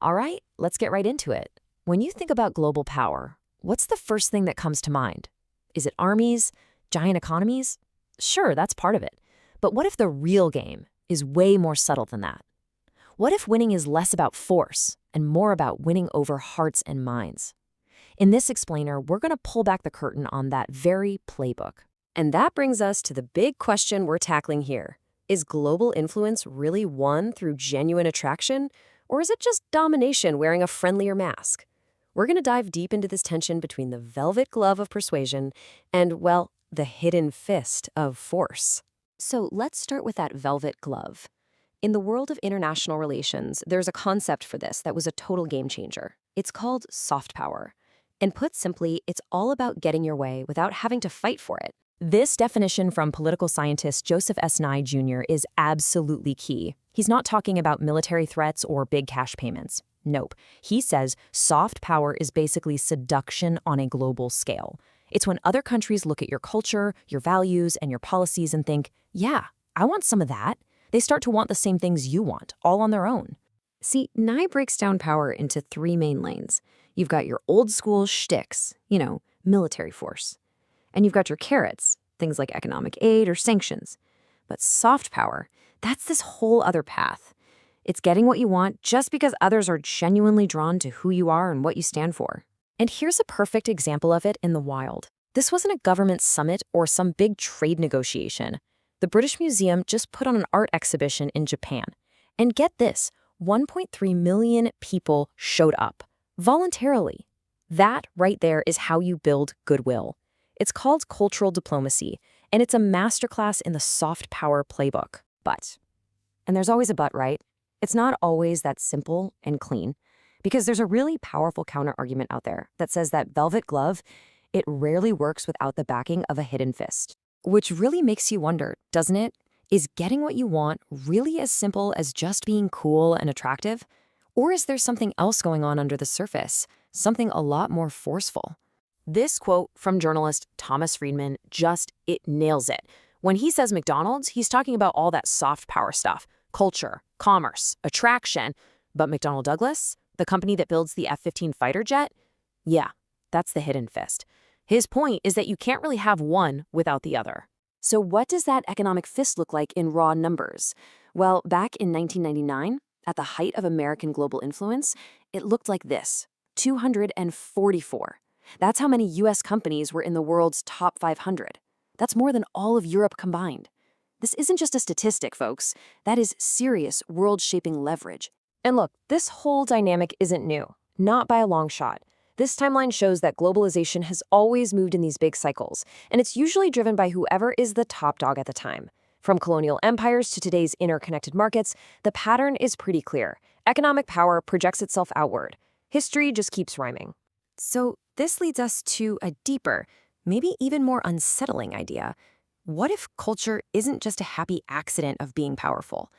All right, let's get right into it. When you think about global power, what's the first thing that comes to mind? Is it armies? Giant economies? Sure, that's part of it. But what if the real game is way more subtle than that? What if winning is less about force and more about winning over hearts and minds? In this explainer, we're going to pull back the curtain on that very playbook. And that brings us to the big question we're tackling here. Is global influence really won through genuine attraction, or is it just domination wearing a friendlier mask? We're going to dive deep into this tension between the velvet glove of persuasion and, well, the hidden fist of force. So let's start with that velvet glove. In the world of international relations, there's a concept for this that was a total game changer. It's called soft power. And put simply, it's all about getting your way without having to fight for it. This definition from political scientist Joseph S. Nye Jr. is absolutely key. He's not talking about military threats or big cash payments. Nope. He says soft power is basically seduction on a global scale. It's when other countries look at your culture, your values, and your policies and think, yeah, I want some of that. They start to want the same things you want, all on their own. See, Nye breaks down power into three main lanes. You've got your old school shticks, military force. And you've got your carrots, things like economic aid or sanctions. But soft power, that's this whole other path. It's getting what you want just because others are genuinely drawn to who you are and what you stand for. And here's a perfect example of it in the wild. This wasn't a government summit or some big trade negotiation. The British Museum just put on an art exhibition in Japan. And get this, 1.3 million people showed up, voluntarily. That right there is how you build goodwill. It's called cultural diplomacy, and it's a masterclass in the soft power playbook. But, and there's always a but, right? It's not always that simple and clean, because there's a really powerful counter-argument out there that says that velvet glove, it rarely works without the backing of a hidden fist. Which really makes you wonder, doesn't it? Is getting what you want really as simple as just being cool and attractive? Or is there something else going on under the surface, something a lot more forceful? This quote from journalist Thomas Friedman it nails it. When he says McDonald's, he's talking about all that soft power stuff, culture, commerce, attraction. But McDonnell Douglas, the company that builds the F-15 fighter jet, yeah, that's the hidden fist. His point is that you can't really have one without the other. So what does that economic fist look like in raw numbers? Well, back in 1999, at the height of American global influence, it looked like this, 244. That's how many U.S. companies were in the world's top 500. That's more than all of Europe combined. This isn't just a statistic, folks. That is serious world-shaping leverage. And look, this whole dynamic isn't new, not by a long shot. This timeline shows that globalization has always moved in these big cycles, and it's usually driven by whoever is the top dog at the time. From colonial empires to today's interconnected markets, the pattern is pretty clear. Economic power projects itself outward. History just keeps rhyming. So this leads us to a deeper, maybe even more unsettling idea. What if culture isn't just a happy accident of being powerful?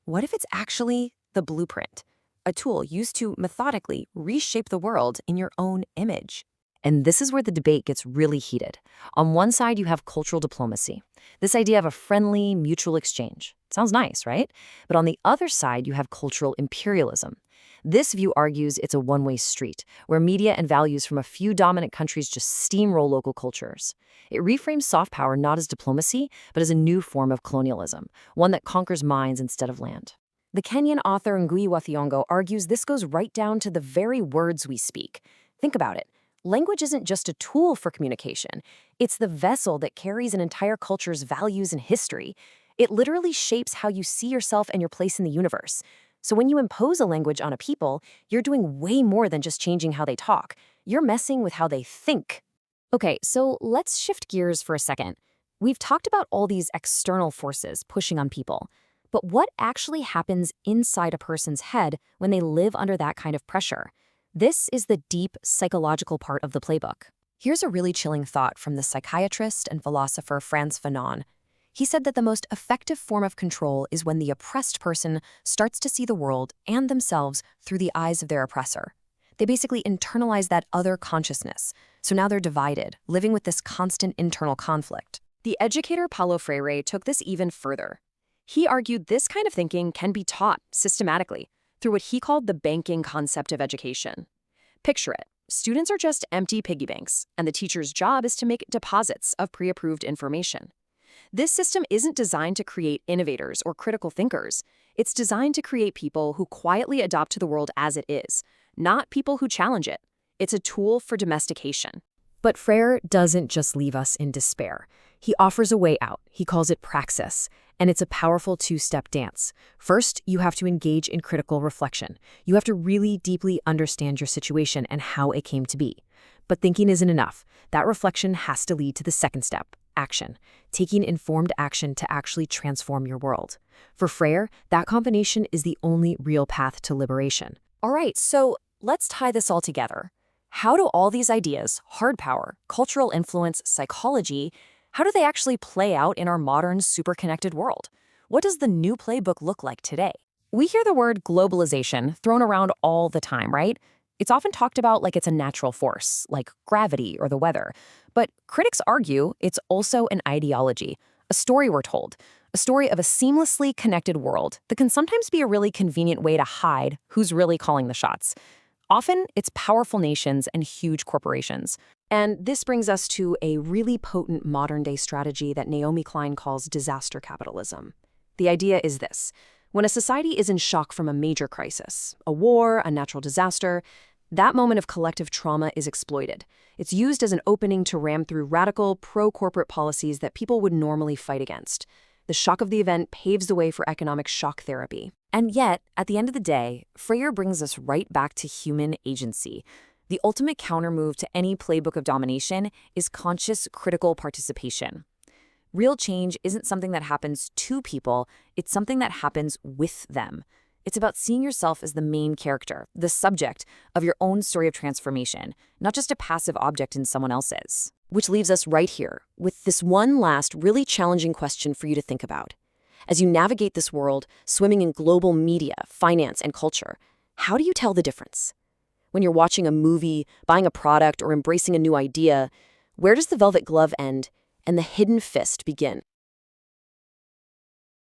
What if it's actually the blueprint? A tool used to methodically reshape the world in your own image. And this is where the debate gets really heated. On one side, you have cultural diplomacy, this idea of a friendly, mutual exchange. Sounds nice, right? But on the other side, you have cultural imperialism. This view argues it's a one-way street, where media and values from a few dominant countries just steamroll local cultures. It reframes soft power not as diplomacy, but as a new form of colonialism, one that conquers minds instead of land. The Kenyan author Ngugi wa Thiong'o argues this goes right down to the very words we speak. Think about it. Language isn't just a tool for communication. It's the vessel that carries an entire culture's values and history. It literally shapes how you see yourself and your place in the universe. So when you impose a language on a people, you're doing way more than just changing how they talk. You're messing with how they think. Okay, so let's shift gears for a second. We've talked about all these external forces pushing on people. But what actually happens inside a person's head when they live under that kind of pressure? This is the deep psychological part of the playbook. Here's a really chilling thought from the psychiatrist and philosopher Frantz Fanon. He said that the most effective form of control is when the oppressed person starts to see the world and themselves through the eyes of their oppressor. They basically internalize that other consciousness. So now they're divided, living with this constant internal conflict. The educator Paulo Freire took this even further. He argued this kind of thinking can be taught systematically. through what he called the banking concept of education. Picture it. Students are just empty piggy banks, and the teacher's job is to make deposits of pre-approved information. This system isn't designed to create innovators or critical thinkers. It's designed to create people who quietly adopt to the world as it is, not people who challenge it. It's a tool for domestication. But Freire doesn't just leave us in despair. He offers a way out. He calls it praxis, and it's a powerful two-step dance. First, you have to engage in critical reflection. You have to really deeply understand your situation and how it came to be. But thinking isn't enough. That reflection has to lead to the second step, action, taking informed action to actually transform your world. For Freire, that combination is the only real path to liberation. All right, so let's tie this all together. How do all these ideas, hard power, cultural influence, psychology, how do they actually play out in our modern, super-connected world? What does the new playbook look like today? We hear the word globalization thrown around all the time, right? It's often talked about like it's a natural force, like gravity or the weather. But critics argue it's also an ideology, a story we're told, a story of a seamlessly connected world that can sometimes be a really convenient way to hide who's really calling the shots. Often, it's powerful nations and huge corporations. And this brings us to a really potent modern-day strategy that Naomi Klein calls disaster capitalism. The idea is this. When a society is in shock from a major crisis, a war, a natural disaster, that moment of collective trauma is exploited. It's used as an opening to ram through radical, pro-corporate policies that people would normally fight against. The shock of the event paves the way for economic shock therapy. And yet, at the end of the day, Freire brings us right back to human agency. The ultimate countermove to any playbook of domination is conscious, critical participation. Real change isn't something that happens to people, it's something that happens with them. It's about seeing yourself as the main character, the subject of your own story of transformation, not just a passive object in someone else's. Which leaves us right here with this one last really challenging question for you to think about. As you navigate this world, swimming in global media, finance, and culture, how do you tell the difference? When you're watching a movie, buying a product, or embracing a new idea, where does the velvet glove end and the hidden fist begin?